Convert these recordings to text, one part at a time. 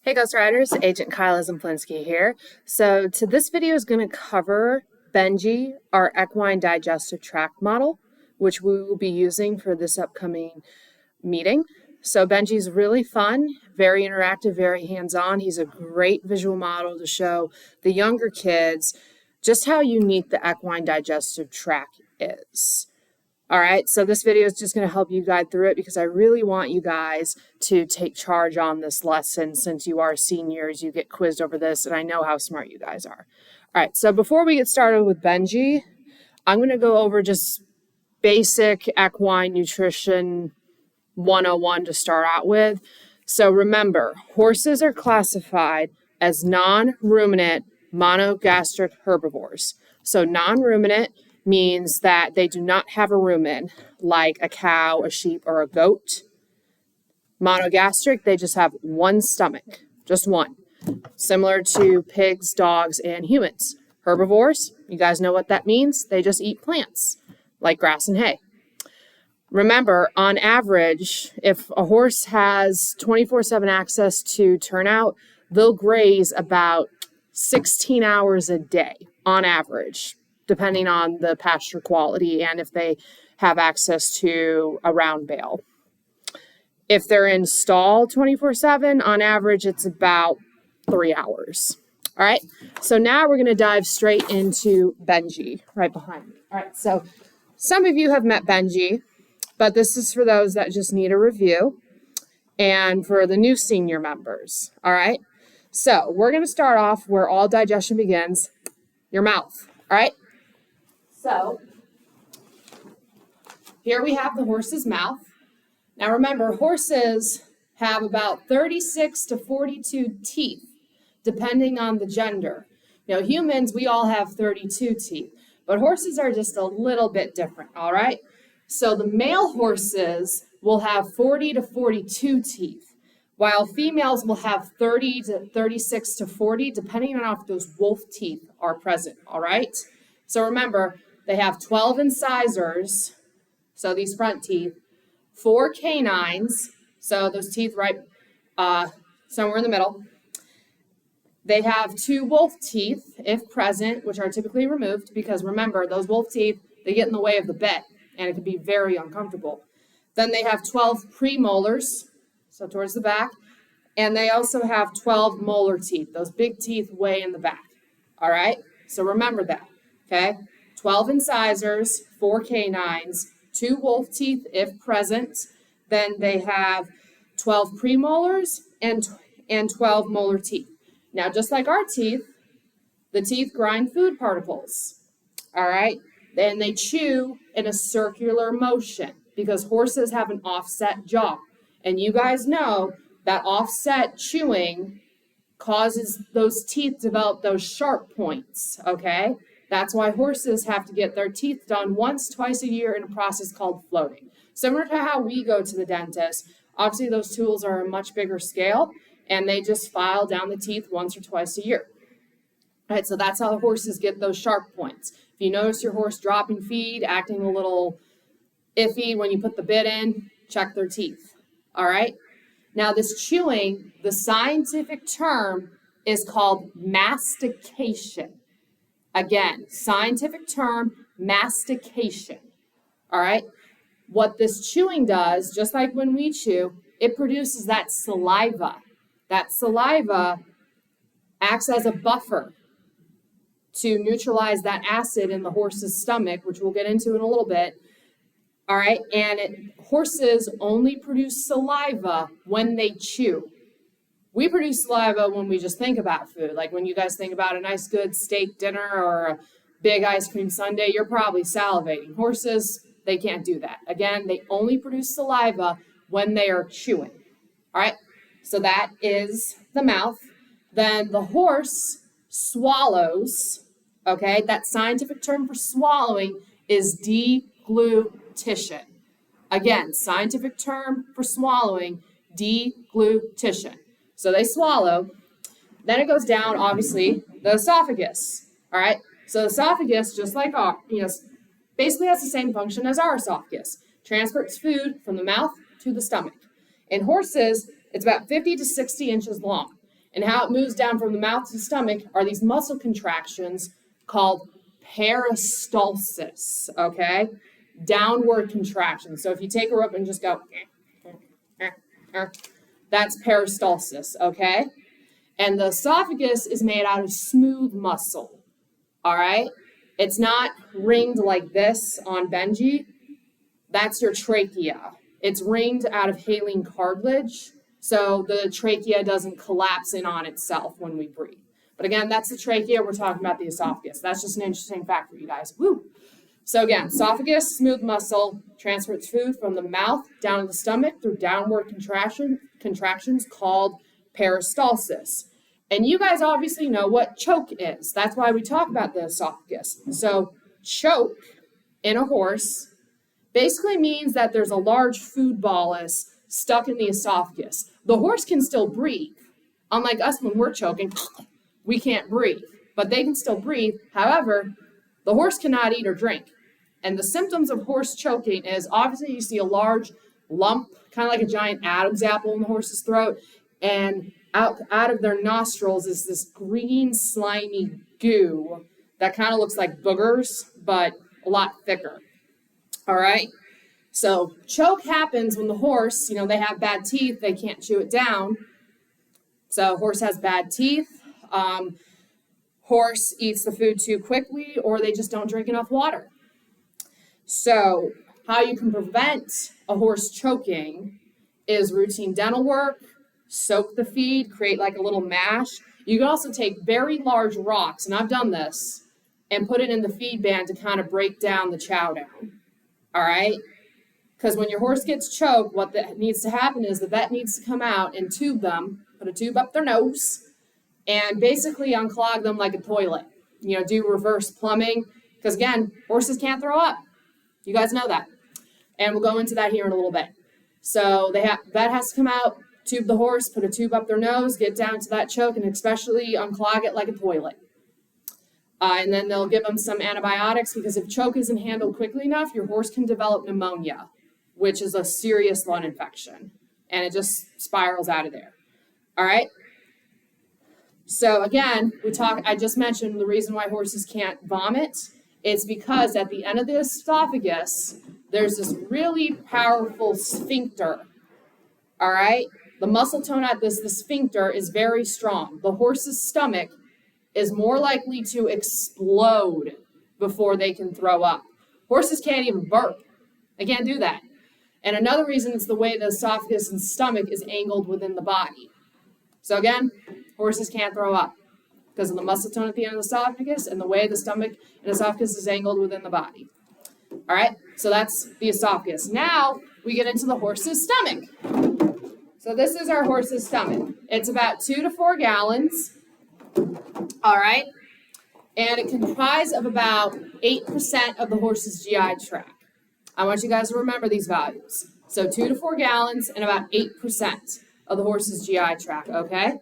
Hey Ghost Riders, Agent Kyla Zemplinski here. So this video is going to cover Benji, our equine digestive tract model, which we will be using for this upcoming meeting. So Benji's really fun, very interactive, very hands-on. He's a great visual model to show the younger kids just how unique the equine digestive tract is. All right, so this video is just going to help you guide through it because I really want you guys to take charge on this lesson. Since you are seniors, you get quizzed over this, and I know how smart you guys are. All right, so before we get started with Benji, I'm going to go over just basic equine nutrition 101 to start out with. So remember, horses are classified as non-ruminant monogastric herbivores. So non-ruminant means that they do not have a rumen like a cow, a sheep, or a goat. Monogastric, they just have one stomach, just one, similar to pigs, dogs, and humans. Herbivores, you guys know what that means? They just eat plants like grass and hay. Remember, on average, if a horse has 24/7 access to turnout, they'll graze about 16 hours a day on average, depending on the pasture quality and if they have access to a round bale. If they're in stall 24/7, on average, it's about 3 hours. All right, so now we're going to dive straight into Benji right behind me. All right, so some of you have met Benji, but this is for those that just need a review and for the new senior members. All right, so we're going to start off where all digestion begins, your mouth. All right. So here we have the horse's mouth. Now remember, horses have about 36 to 42 teeth, depending on the gender. You know, humans, we all have 32 teeth, but horses are just a little bit different, all right? So the male horses will have 40 to 42 teeth, while females will have 30 to 36 to 40, depending on if those wolf teeth are present, all right? So remember, they have 12 incisors, so these front teeth, 4 canines, so those teeth right somewhere in the middle. They have 2 wolf teeth, if present, which are typically removed because remember, those wolf teeth, they get in the way of the bit, and it can be very uncomfortable. Then they have 12 premolars, so towards the back, and they also have 12 molar teeth, those big teeth way in the back, all right? So remember that, okay? 12 incisors, 4 canines, 2 wolf teeth if present. Then they have 12 premolars and 12 molar teeth. Now, just like our teeth, the teeth grind food particles, all right? Then they chew in a circular motion because horses have an offset jaw. And you guys know that offset chewing causes those teeth to develop those sharp points, okay? That's why horses have to get their teeth done once, twice a year in a process called floating. Similar to how we go to the dentist, obviously those tools are a much bigger scale, and they just file down the teeth once or twice a year. All right, so that's how horses get those sharp points. If you notice your horse dropping feed, acting a little iffy when you put the bit in, check their teeth, all right? Now this chewing, the scientific term is called mastication. Again, scientific term, mastication, all right? What this chewing does, just like when we chew, it produces that saliva. That saliva acts as a buffer to neutralize that acid in the horse's stomach, which we'll get into in a little bit, all right? And horses only produce saliva when they chew. We produce saliva when we just think about food. Like when you guys think about a nice good steak dinner or a big ice cream sundae, you're probably salivating. Horses, they can't do that. Again, they only produce saliva when they are chewing. All right, so that is the mouth. Then the horse swallows, okay? That scientific term for swallowing is deglutition. Again, scientific term for swallowing, deglutition. So they swallow, then it goes down, obviously, the esophagus, all right? So the esophagus, just like our, basically has the same function as our esophagus. Transports food from the mouth to the stomach. In horses, it's about 50 to 60 inches long. And how it moves down from the mouth to the stomach are these muscle contractions called peristalsis, okay? Downward contraction. So if you take a rope and just go, that's peristalsis, okay? And the esophagus is made out of smooth muscle, all right? It's not ringed like this on Benji. That's your trachea. It's ringed out of hyaline cartilage, so the trachea doesn't collapse in on itself when we breathe. But again, that's the trachea. We're talking about the esophagus. That's just an interesting fact for you guys. Woo! So again, esophagus, smooth muscle, transfers food from the mouth down to the stomach through downward contractions called peristalsis. And you guys obviously know what choke is. That's why we talk about the esophagus. So choke in a horse basically means that there's a large food bolus stuck in the esophagus. The horse can still breathe. Unlike us when we're choking, we can't breathe, but they can still breathe. However, the horse cannot eat or drink. And the symptoms of horse choking is obviously you see a large lump, kind of like a giant Adam's apple in the horse's throat, and out of their nostrils is this green slimy goo that kind of looks like boogers, but a lot thicker. All right? So choke happens when the horse, they have bad teeth, they can't chew it down. So horse has bad teeth. Horse eats the food too quickly, or they just don't drink enough water. So how you can prevent a horse choking is routine dental work, soak the feed, create like a little mash. You can also take very large rocks, and I've done this, and put it in the feed band to kind of break down the chow down. All right? Because when your horse gets choked, what that needs to happen is the vet needs to come out and tube them, put a tube up their nose, and basically unclog them like a toilet. Do reverse plumbing, because again, horses can't throw up. You guys know that. And we'll go into that here in a little bit. So vet has to come out, tube the horse, put a tube up their nose, get down to that choke, and especially unclog it like a toilet. And then they'll give them some antibiotics, because if choke isn't handled quickly enough, your horse can develop pneumonia, which is a serious lung infection. And it just spirals out of there. All right? So again, I just mentioned the reason why horses can't vomit. It's because at the end of the esophagus, there's this really powerful sphincter. All right? The muscle tone at the sphincter is very strong. The horse's stomach is more likely to explode before they can throw up. Horses can't even burp. They can't do that. And another reason is the way the esophagus and stomach is angled within the body. So again, horses can't throw up because of the muscle tone at the end of the esophagus and the way the stomach and esophagus is angled within the body. All right, so that's the esophagus. Now we get into the horse's stomach. So this is our horse's stomach. It's about 2 to 4 gallons. All right, and it comprises of about 8% of the horse's GI tract. I want you guys to remember these values. So 2 to 4 gallons and about 8% of the horse's GI tract, okay?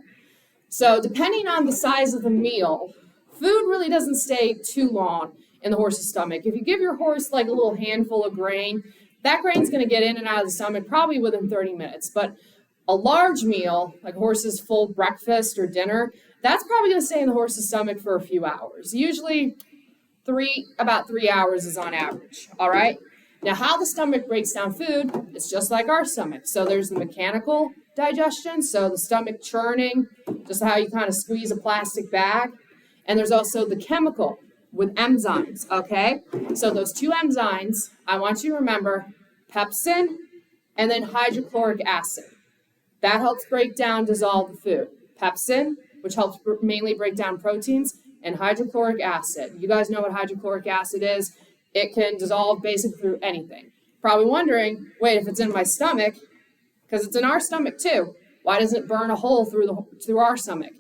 So depending on the size of the meal, food really doesn't stay too long in the horse's stomach. If you give your horse like a little handful of grain, that grain's going to get in and out of the stomach probably within 30 minutes. But a large meal, like a horse's full breakfast or dinner, that's probably going to stay in the horse's stomach for a few hours. Usually about 3 hours is on average, all right? Now, how the stomach breaks down food, it's just like our stomach. So there's the mechanical digestion, so the stomach churning, just how you kind of squeeze a plastic bag. And there's also the chemical with enzymes, okay? So those two enzymes, I want you to remember pepsin and then hydrochloric acid. That helps break down, dissolve the food. Pepsin, which helps mainly break down proteins, and hydrochloric acid. You guys know what hydrochloric acid is. It can dissolve basically through anything. Probably wondering, wait, if it's in my stomach, because it's in our stomach too, why doesn't it burn a hole through our stomach?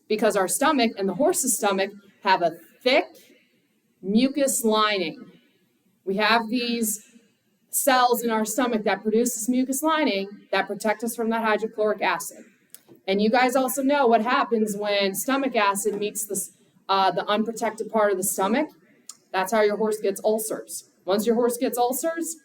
Because our stomach and the horse's stomach have a thick mucus lining. We have these cells in our stomach that produce this mucus lining that protect us from that hydrochloric acid. And you guys also know what happens when stomach acid meets the unprotected part of the stomach. That's how your horse gets ulcers. Once your horse gets ulcers,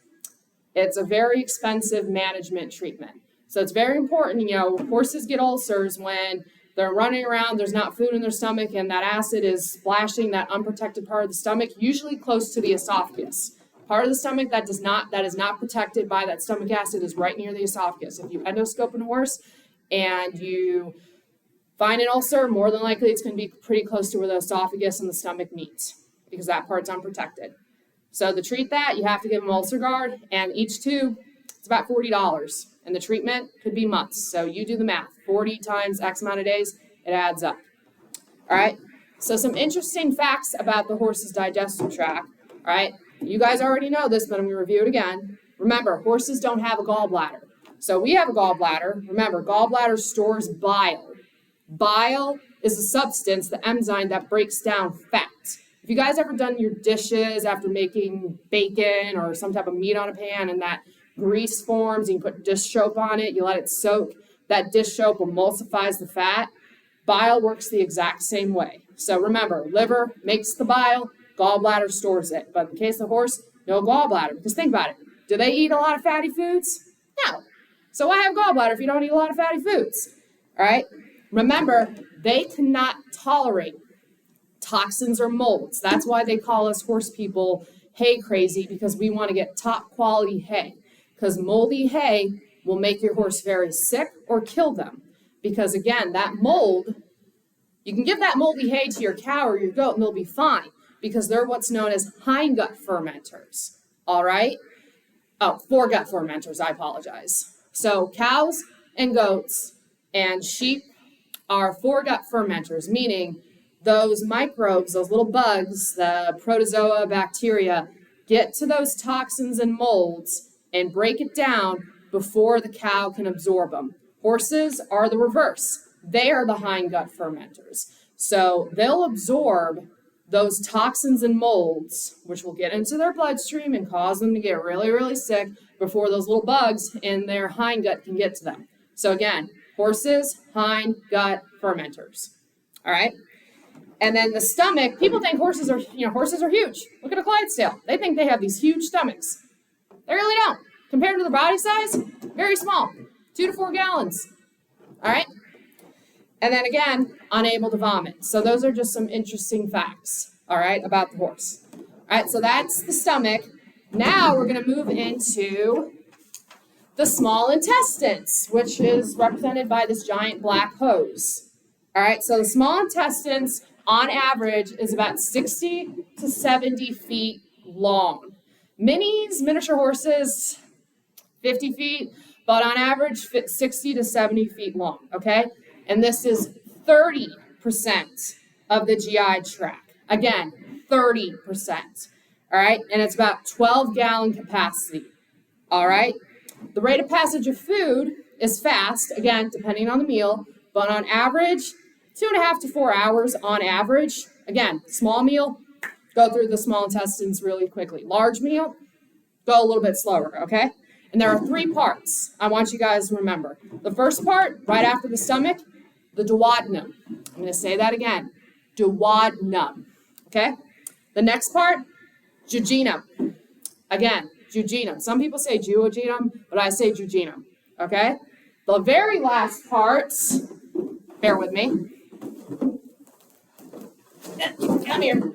it's a very expensive management treatment. So it's very important, horses get ulcers when they're running around, there's not food in their stomach, and that acid is splashing that unprotected part of the stomach, usually close to the esophagus. Part of the stomach that is not protected by that stomach acid is right near the esophagus. If you endoscope a horse and you find an ulcer, more than likely it's going to be pretty close to where the esophagus and the stomach meet because that part's unprotected. So to treat that, you have to give them ulcer guard, and each tube, it's about $40. And the treatment could be months. So you do the math. 40 times X amount of days, it adds up. All right? So some interesting facts about the horse's digestive tract. All right? You guys already know this, but I'm going to review it again. Remember, horses don't have a gallbladder. So we have a gallbladder. Remember, gallbladder stores bile. Bile is a substance, the enzyme that breaks down fat. If you guys ever done your dishes after making bacon or some type of meat on a pan and that grease forms, and you put dish soap on it, you let it soak, that dish soap emulsifies the fat. Bile works the exact same way. So remember, liver makes the bile, gallbladder stores it. But in the case of the horse, no gallbladder. Because think about it. Do they eat a lot of fatty foods? No. So why have gallbladder if you don't eat a lot of fatty foods? All right? Remember, they cannot tolerate toxins or molds. That's why they call us horse people hay crazy, because we want to get top quality hay. Because moldy hay will make your horse very sick or kill them. Because again, that mold, you can give that moldy hay to your cow or your goat and they'll be fine, because they're what's known as hindgut fermenters. All right? Oh, foregut fermenters, I apologize. So cows and goats and sheep are foregut fermenters, meaning those microbes, those little bugs, the protozoa, bacteria, get to those toxins and molds and break it down before the cow can absorb them. Horses are the reverse. They are the hindgut fermenters. So they'll absorb those toxins and molds, which will get into their bloodstream and cause them to get really, really sick before those little bugs in their hindgut can get to them. So again, horses, hindgut fermenters. All right? And then the stomach, people think horses are huge. Look at a Clydesdale. They think they have these huge stomachs. They really don't. Compared to the body size, very small, 2 to 4 gallons. All right? And then again, unable to vomit. So those are just some interesting facts, all right, about the horse. All right, so that's the stomach. Now we're going to move into the small intestines, which is represented by this giant black hose. All right, so the small intestines, on average, is about 60 to 70 feet long. Miniature horses, 50 feet, but on average, 60 to 70 feet long, okay? And this is 30% of the GI tract. Again, 30%, all right? And it's about 12-gallon capacity, all right? The rate of passage of food is fast, again, depending on the meal, but on average, 2.5 to 4 hours on average. Again, small meal, go through the small intestines really quickly. Large meal, go a little bit slower, okay? And there are 3 parts I want you guys to remember. The first part, right after the stomach, the duodenum. I'm going to say that again. Duodenum, okay? The next part, jejunum. Again, jejunum. Some people say duodenum, but I say jejunum, okay? The very last part, bear with me. Come here.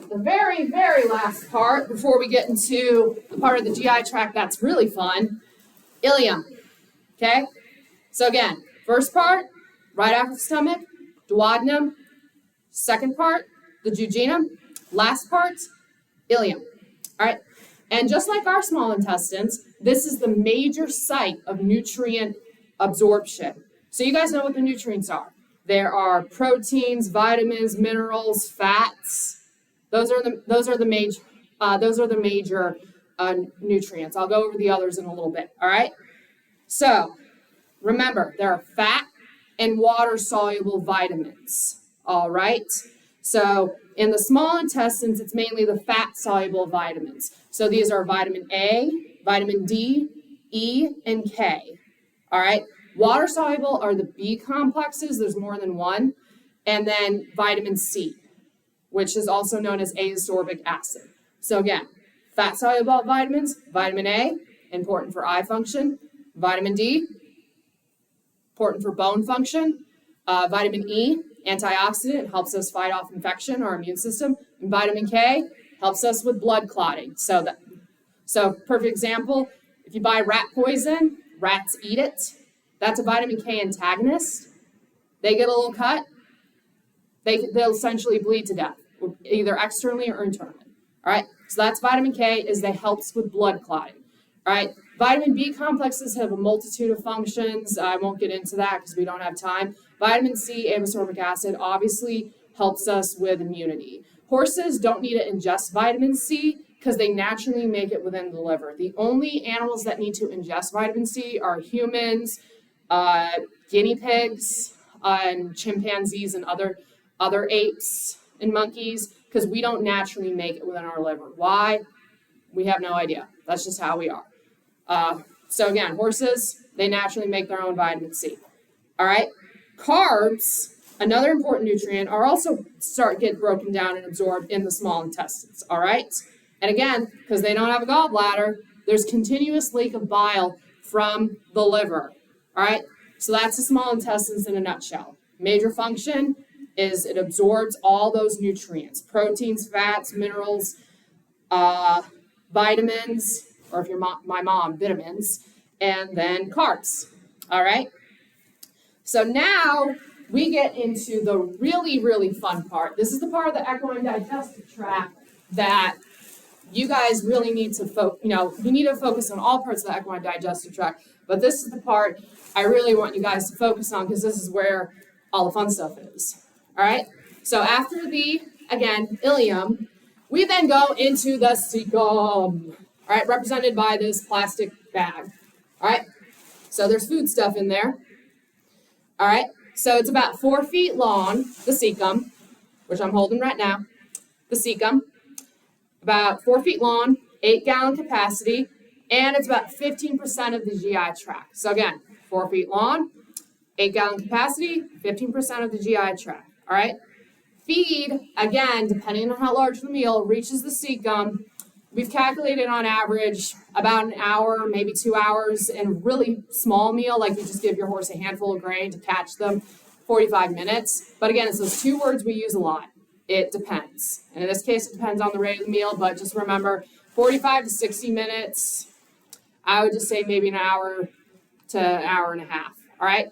The very, very last part, before we get into the part of the GI tract that's really fun, ileum, okay? So again, first part, right after the stomach, duodenum. Second part, the jejunum. Last part, ileum, all right? And just like our small intestines, this is the major site of nutrient absorption. So you guys know what the nutrients are. There are proteins, vitamins, minerals, fats. Those are the major nutrients. I'll go over the others in a little bit, all right? So remember, there are fat and water-soluble vitamins, all right? So in the small intestines, it's mainly the fat-soluble vitamins. So these are vitamin A, vitamin D, E, and K, all right? Water-soluble are the B complexes. There's more than one. And then vitamin C, which is also known as ascorbic acid. So again, fat-soluble vitamins, vitamin A, important for eye function, vitamin D, important for bone function. Vitamin E, antioxidant, helps us fight off infection, our immune system. And vitamin K helps us with blood clotting. So perfect example, if you buy rat poison, rats eat it. That's a vitamin K antagonist. They get a little cut, they'll essentially bleed to death, either externally or internally. All right, so that's vitamin K, is that helps with blood clotting. All right, vitamin B complexes have a multitude of functions. I won't get into that because we don't have time. Vitamin C, ascorbic acid, obviously helps us with immunity. Horses don't need to ingest vitamin C because they naturally make it within the liver. The only animals that need to ingest vitamin C are humans, guinea pigs, and chimpanzees and other apes and monkeys, because we don't naturally make it within our liver. Why? We have no idea. That's just how we are. So again, horses, they naturally make their own vitamin C. All right. Carbs, another important nutrient, are also get broken down and absorbed in the small intestines. All right. And again, because they don't have a gallbladder, there's continuous leak of bile from the liver. All right. So that's the small intestines in a nutshell. Major function is it absorbs all those nutrients, proteins, fats, minerals, vitamins, or if you're my mom, vitamins, and then carbs. All right. So now we get into the really, really fun part. This is the part of the equine digestive tract that you guys really need to you need to focus on all parts of the equine digestive tract, but this is the part I really want you guys to focus on because this is where all the fun stuff is. All right. So after the, again, ileum, we then go into the cecum, all right, represented by this plastic bag. All right. So there's food stuff in there. All right. So it's about 4 feet long, the cecum, which I'm holding right now. The cecum, about 4 feet long, 8-gallon capacity, and it's about 15% of the GI tract. So again, 4 feet long, 8-gallon capacity, 15% of the GI tract. All right. Feed, again, depending on how large the meal, reaches the cecum. We've calculated on average about an hour, maybe 2 hours, in a really small meal, like you just give your horse a handful of grain to catch them, 45 minutes. But again, it's those 2 words we use a lot. It depends. And in this case, it depends on the rate of the meal, but just remember 45 to 60 minutes. I would just say maybe an hour to an hour and a half. All right.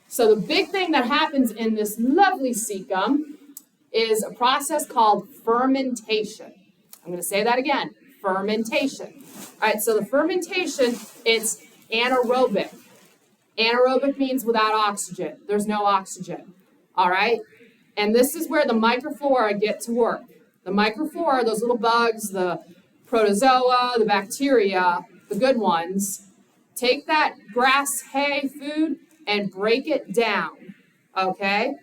So the big thing that happens in this lovely cecum is a process called fermentation. I'm going to say that again, fermentation. All right, so the fermentation, it's anaerobic. Anaerobic means without oxygen. There's no oxygen. All right, and this is where the microflora get to work. The microflora, those little bugs, the protozoa, the bacteria, the good ones, take that grass, hay, food, and break it down, okay?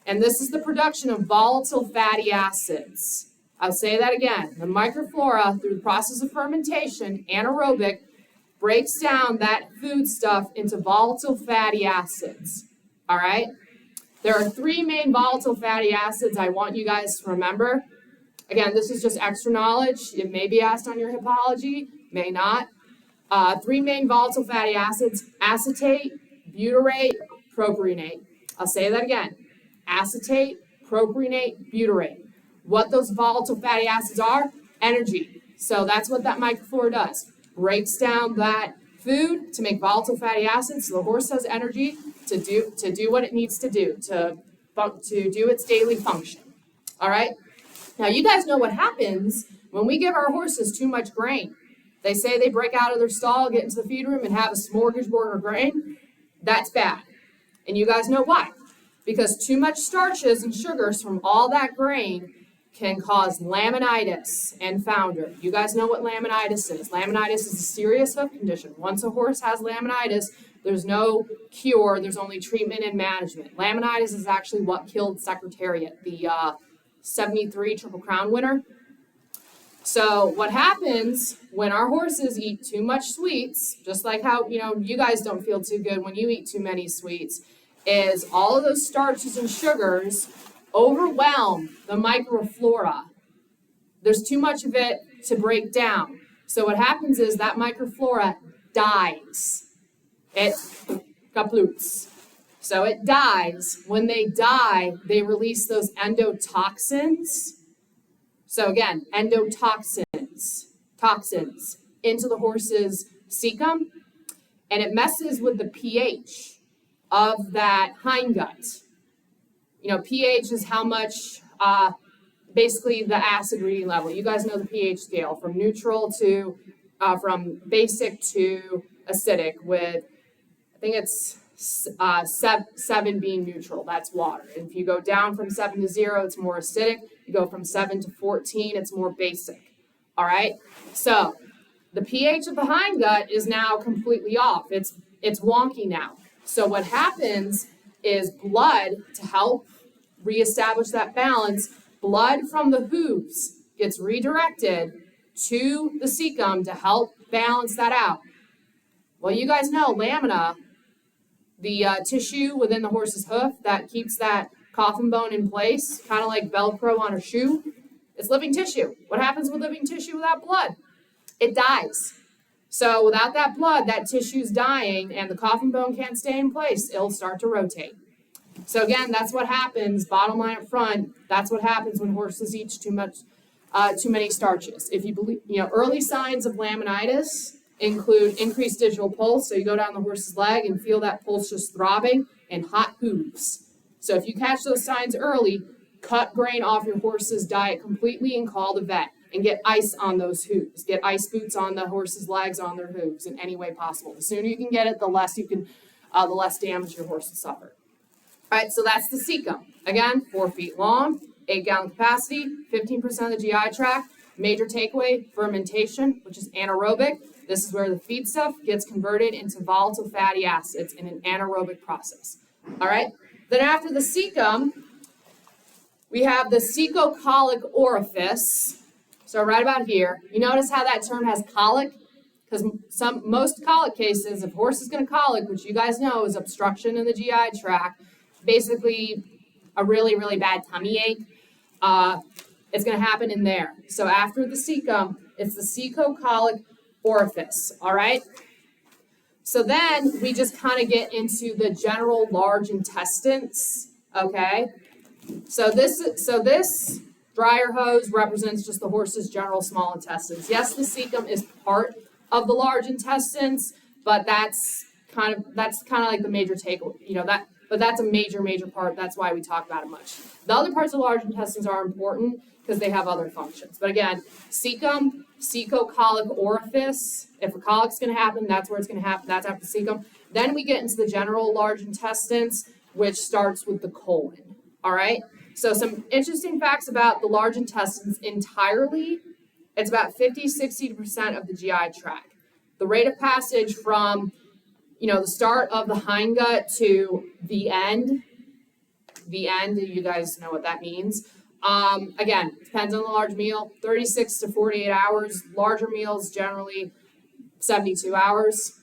And this is the production of volatile fatty acids. I'll say that again. The microflora, through the process of fermentation, anaerobic, breaks down that food stuff into volatile fatty acids, all right? There are 3 main volatile fatty acids I want you guys to remember. Again, this is just extra knowledge. It may be asked on your hippology, may not. 3 main volatile fatty acids: acetate, butyrate, propionate. I'll say that again. Acetate, propionate, butyrate. What those volatile fatty acids are? Energy. So that's what that microflora does. Breaks down that food to make volatile fatty acids so the horse has energy to do what it needs to do, to do its daily function. All right? Now, you guys know what happens when we give our horses too much grain. They say they break out of their stall, get into the feed room, and have a smorgasbord of grain. That's bad. And you guys know why. Because too much starches and sugars from all that grain can cause laminitis and founder. You guys know what laminitis is. Laminitis is a serious hoof condition. Once a horse has laminitis, there's no cure, there's only treatment and management. Laminitis is actually what killed Secretariat, the 73 Triple Crown winner. So what happens when our horses eat too much sweets, just like how, you guys don't feel too good when you eat too many sweets, is all of those starches and sugars overwhelm the microflora. There's too much of it to break down. So what happens is that microflora dies. It kaploots. So it dies. When they die, they release those endotoxins. So again, toxins into the horse's cecum, and it messes with the pH of that hindgut. pH is how much, basically the acid reading level. You guys know the pH scale from neutral to, from basic to acidic with, I think it's 7 being neutral, that's water. And if you go down from 7 to 0, it's more acidic. You go from 7 to 14, it's more basic. All right, so the pH of the hindgut is now completely off. It's wonky now. So what happens is blood, to help reestablish that balance, blood from the hooves gets redirected to the cecum to help balance that out. Well, you guys know lamina, the tissue within the horse's hoof that keeps that coffin bone in place, kind of like Velcro on a shoe. It's living tissue. What happens with living tissue without blood? It dies. So without that blood, that tissue's dying and the coffin bone can't stay in place. It'll start to rotate. So again, that's what happens, bottom line up front, that's what happens when horses eat too many starches. If you believe, early signs of laminitis include increased digital pulse. So you go down the horse's leg and feel that pulse just throbbing, and hot hooves. So if you catch those signs early, cut grain off your horse's diet completely and call the vet and get ice on those hooves. Get ice boots on the horse's legs, on their hooves in any way possible. The sooner you can get it, the less damage your horse will suffer. All right, so that's the cecum. Again, 4 feet long, 8-gallon capacity, 15% of the GI tract. Major takeaway, fermentation, which is anaerobic. This is where the feed stuff gets converted into volatile fatty acids in an anaerobic process. All right, then after the cecum, we have the cecocolic orifice. So right about here, you notice how that term has colic? Because most colic cases, if horse is going to colic, which you guys know is obstruction in the GI tract, basically a really, really bad tummy ache, it's going to happen in there. So after the cecum, it's the cecocolic orifice, all right? So then we just kind of get into the general large intestines, okay? So this dryer hose represents just the horse's general small intestines. Yes, the cecum is part of the large intestines, but that's kind of like the major takeaway, but that's a major part. That's why we talk about it much. The other parts of the large intestines are important because they have other functions. But again, cecum, cecocolic orifice. If a colic's going to happen, that's where it's going to happen. That's after cecum. Then we get into the general large intestines, which starts with the colon. All right. So some interesting facts about the large intestines entirely. It's about 50-60% of the GI tract. The rate of passage from the start of the hindgut to the end, you guys know what that means. Again, depends on the large meal, 36 to 48 hours. Larger meals, generally 72 hours.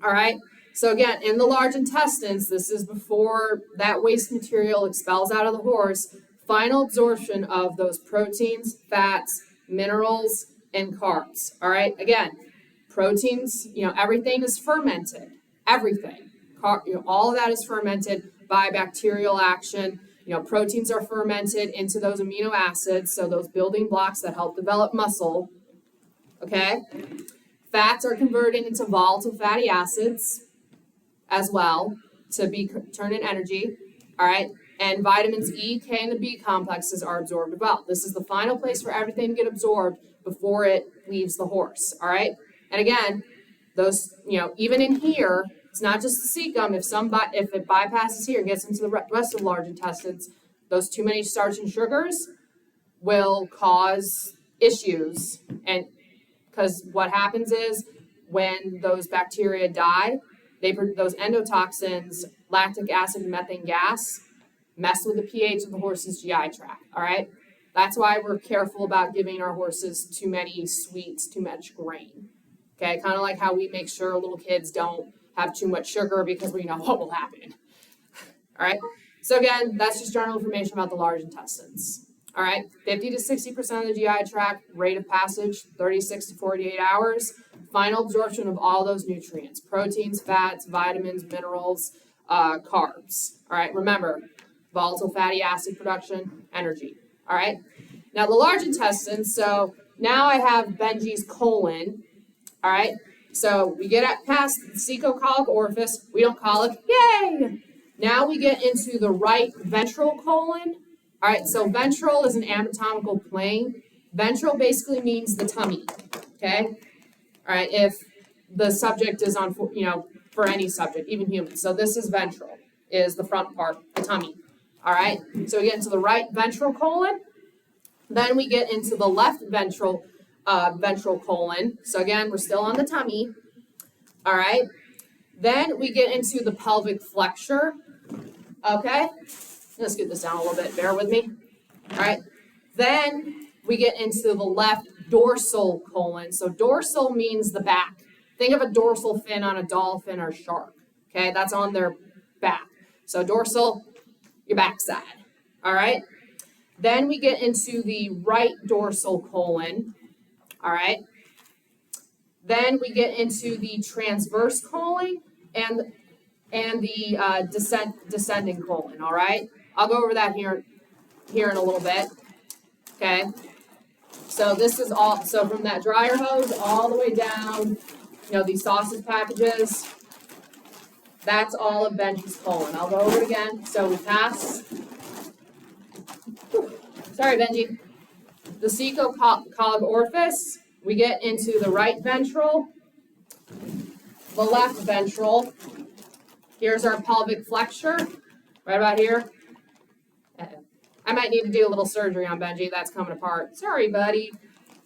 All right. So again, in the large intestines, this is before that waste material expels out of the horse, final absorption of those proteins, fats, minerals, and carbs. All right. Again, proteins, everything is fermented. Everything. All of that is fermented by bacterial action. Proteins are fermented into those amino acids, so those building blocks that help develop muscle. Okay? Fats are converted into volatile fatty acids as well to be turned in energy. All right? And vitamins E, K, and the B complexes are absorbed well. This is the final place for everything to get absorbed before it leaves the horse. All right? And again, those, even in here, it's not just the cecum. If it bypasses here and gets into the rest of the large intestines, those too many starch and sugars will cause issues. And because what happens is when those bacteria die, those endotoxins, lactic acid and methane gas, mess with the pH of the horse's GI tract. All right. That's why we're careful about giving our horses too many sweets, too much grain. Okay, kind of like how we make sure little kids don't have too much sugar because we know what will happen. All right, so again, that's just general information about the large intestines. All right, 50 to 60% of the GI tract, rate of passage, 36 to 48 hours, final absorption of all those nutrients, proteins, fats, vitamins, minerals, carbs. All right, remember, volatile fatty acid production, energy. All right, now the large intestine, so now I have Benji's colon. All right, so we get past the cecocolic orifice, we don't colic, yay! Now we get into the right ventral colon. All right, so ventral is an anatomical plane. Ventral basically means the tummy, okay? All right, if the subject is on, for any subject, even humans. So this is ventral, is the front part, the tummy. All right, so we get into the right ventral colon. Then we get into the left ventral colon. So again, we're still on the tummy. All right, then we get into the pelvic flexure. Okay, let's scoot this down a little bit. Bear with me. All right, then we get into the left dorsal colon. So dorsal means the back. Think of a dorsal fin on a dolphin or shark. Okay, that's on their back. So dorsal, your backside. All right. Then we get into the right dorsal colon. All right. Then we get into the transverse colon and the descending colon. All right. I'll go over that here in a little bit. Okay. So this is all. So from that dryer hose all the way down, these sausage packages. That's all of Benji's colon. I'll go over it again. So we pass. Sorry, Benji. The cecocolic orifice. We get into the right ventral, the left ventral. Here's our pelvic flexure, right about here. I might need to do a little surgery on Benji. That's coming apart. Sorry, buddy.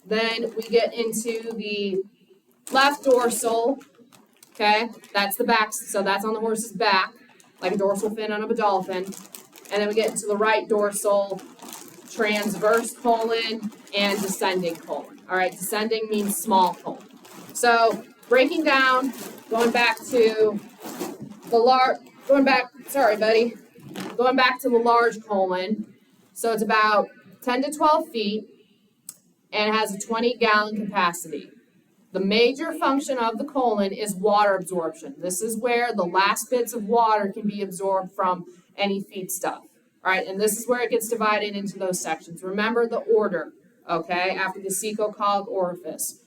Then we get into the left dorsal. Okay, that's the back. So that's on the horse's back, like a dorsal fin on a dolphin. And then we get into the right dorsal, transverse colon, and descending colon. All right, descending means small colon. So breaking down, going back to the going back to the large colon. So it's about 10 to 12 feet, and it has a 20-gallon capacity. The major function of the colon is water absorption. This is where the last bits of water can be absorbed from any feed stuff. All right, and this is where it gets divided into those sections. Remember the order, okay, after the cecocolic orifice.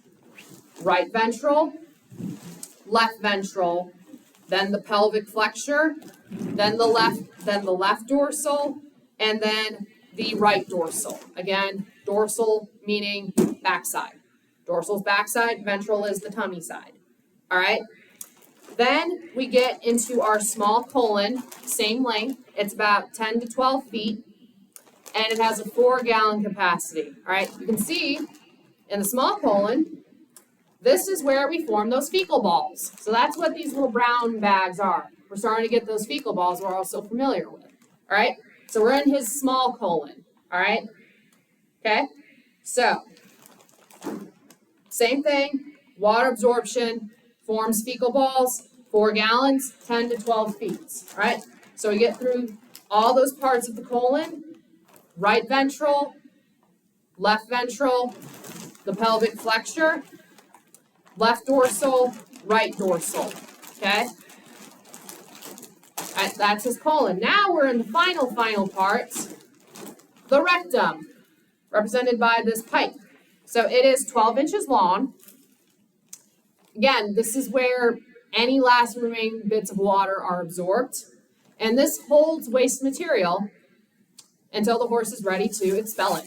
Right ventral, left ventral, then the pelvic flexure, then the left dorsal, and then the right dorsal. Again, dorsal meaning backside. Dorsal's backside, ventral is the tummy side. All right. Then we get into our small colon, same length. It's about 10 to 12 feet, and it has a 4-gallon capacity. All right. You can see in the small colon, this is where we form those fecal balls. So that's what these little brown bags are. We're starting to get those fecal balls we're all so familiar with. All right. So we're in his small colon. All right. Okay. So same thing, water absorption, forms fecal balls, 4 gallons, 10 to 12 feet, all right? So we get through all those parts of the colon, right ventral, left ventral, the pelvic flexure, left dorsal, right dorsal, okay? All right, that's his colon. Now we're in the final parts, the rectum, represented by this pipe. So it is 12 inches long. Again, this is where any last remaining bits of water are absorbed. And this holds waste material until the horse is ready to expel it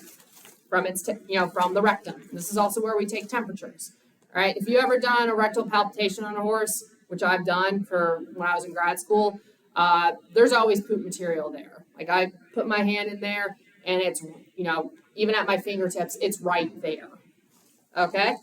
from from the rectum. This is also where we take temperatures. All right, if you ever done a rectal palpitation on a horse, which I've done for when I was in grad school, there's always poop material there. Like I put my hand in there and it's, even at my fingertips, it's right there. Okay?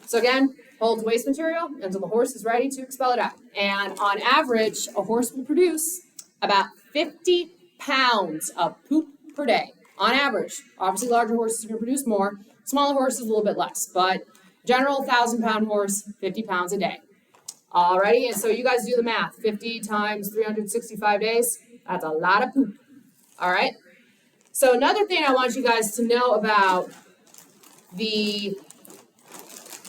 So again, holds waste material until the horse is ready to expel it out. And on average, a horse will produce about 50 pounds of poop per day. On average. Obviously, larger horses are going to produce more. Smaller horses, a little bit less. But general 1,000-pound horse, 50 pounds a day. Alrighty, and so you guys do the math. 50 times 365 days, that's a lot of poop. All right? So another thing I want you guys to know about the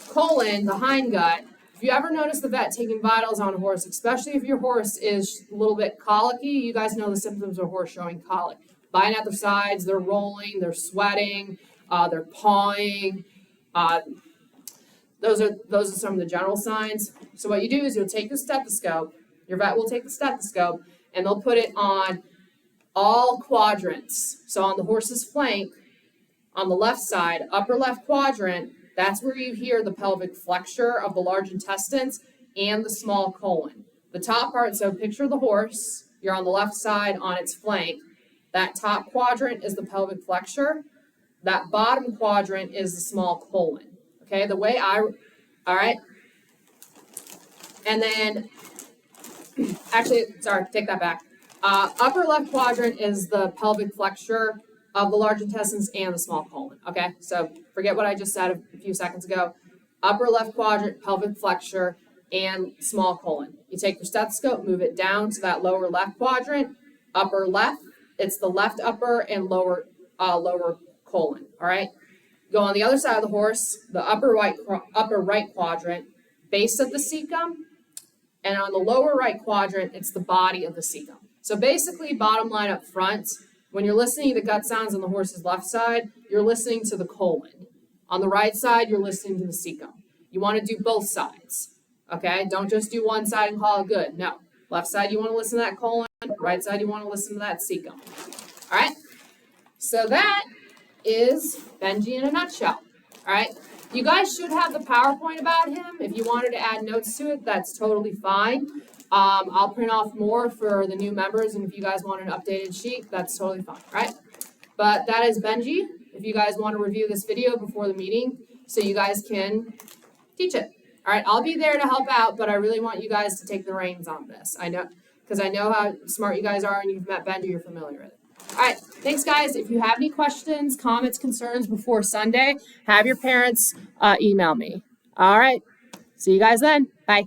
colon, the hindgut, If you ever notice the vet taking vitals on a horse, especially if your horse is a little bit colicky, you guys know the symptoms of a horse showing colic. Biting at their sides, they're rolling, they're sweating, they're pawing. Those are some of the general signs. So what you do is you'll take your stethoscope, your vet will take the stethoscope, and they'll put it on all quadrants. So on the horse's flank, on the left side, upper left quadrant, that's where you hear the pelvic flexure of the large intestines and the small colon. The top part, so picture the horse, you're on the left side on its flank. That top quadrant is the pelvic flexure. That bottom quadrant is the small colon. Okay, all right. And then, actually, sorry, take that back. Upper left quadrant is the pelvic flexure of the large intestines and the small colon. Okay, so forget what I just said a few seconds ago. Upper left quadrant, pelvic flexure, and small colon. You take your stethoscope, move it down to that lower left quadrant. Upper left, it's the left upper and lower colon. All right. Go on the other side of the horse, the upper right quadrant, base of the cecum, and on the lower right quadrant, it's the body of the cecum. So basically, bottom line up front, when you're listening to gut sounds on the horse's left side, you're listening to the colon. On the right side, you're listening to the cecum. You want to do both sides, okay? Don't just do one side and call it good. No. Left side, you want to listen to that colon. Right side, you want to listen to that cecum. All right? So that is Benji in a nutshell. All right? You guys should have the PowerPoint about him. If you wanted to add notes to it, that's totally fine. I'll print off more for the new members, and if you guys want an updated sheet, that's totally fine, right? But that is Benji. If you guys want to review this video before the meeting so you guys can teach it. All right, I'll be there to help out, but I really want you guys to take the reins on this. I know, because I know how smart you guys are, and you've met Benji, you're familiar with it. All right, thanks, guys. If you have any questions, comments, concerns before Sunday, have your parents email me. All right, see you guys then. Bye.